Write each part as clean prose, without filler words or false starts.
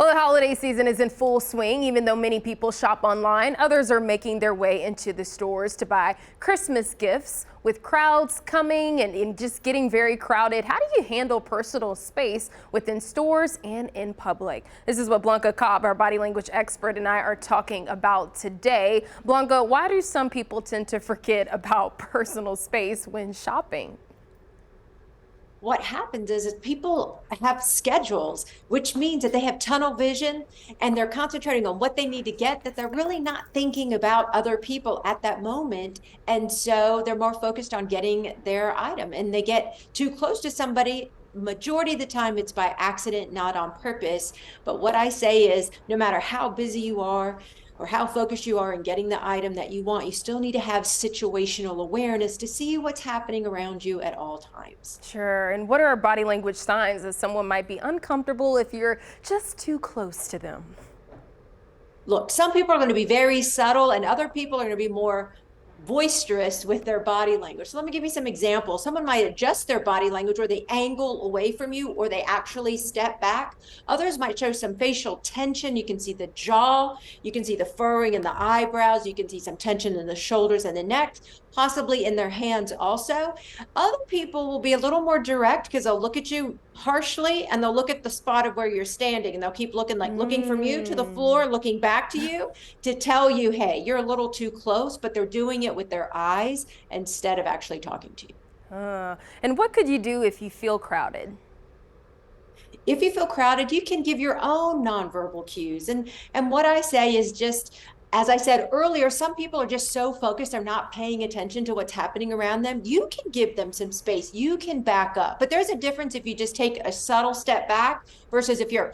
Well, the holiday season is in full swing. Even though many people shop online, others are making their way into the stores to buy Christmas gifts. With crowds coming and just getting very crowded, how do you handle personal space within stores and in public? This is what Blanca Cobb, our body language expert, and I are talking about today. Blanca, why do some people tend to forget about personal space when shopping? What happens is people have schedules, which means that they have tunnel vision and they're concentrating on what they need to get, that they're really not thinking about other people at that moment. And so they're more focused on getting their item, and they get too close to somebody. Majority of the time it's by accident, not on purpose. But what I say is, no matter how busy you are or how focused you are in getting the item that you want, you still need to have situational awareness to see what's happening around you at all times. Sure. And what are body language signs that someone might be uncomfortable if you're just too close to them? Look, some people are going to be very subtle and other people are going to be more boisterous with their body language. So let me give you some examples. Someone might adjust their body language, or they angle away from you, or they actually step back. Others might show some facial tension. You can see the jaw, you can see the furrowing in the eyebrows, you can see some tension in the shoulders and the neck, possibly in their hands also. Other people will be a little more direct because they'll look at you harshly and they'll look at the spot of where you're standing, and they'll keep looking, like looking from you to the floor, looking back to you to tell you, hey, you're a little too close, but they're doing it with their eyes instead of actually talking to you. And what could you do if you feel crowded? If you feel crowded, you can give your own nonverbal cues. And what I say is just, as I said earlier, some people are just so focused, they're not paying attention to what's happening around them. You can give them some space. You can back up. But there's a difference if you just take a subtle step back versus if you're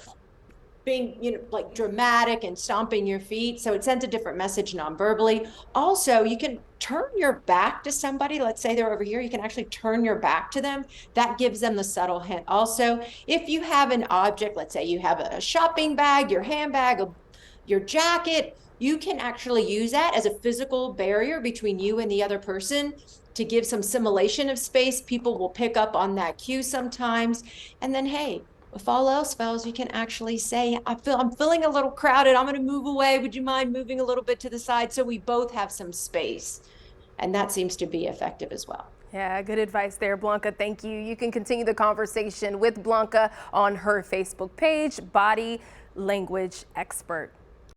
being, like dramatic and stomping your feet. So it sends a different message non-verbally. Also, you can turn your back to somebody. Let's say they're over here. You can actually turn your back to them. That gives them the subtle hint. Also, if you have an object, let's say you have a shopping bag, your handbag, your jacket, you can actually use that as a physical barrier between you and the other person to give some simulation of space. People will pick up on that cue sometimes. And then, hey, if all else fails, you can actually say, I'm feeling a little crowded. I'm going to move away. Would you mind moving a little bit to the side so we both have some space? And that seems to be effective as well. Yeah, good advice there, Blanca. Thank you. You can continue the conversation with Blanca on her Facebook page, Body Language Expert.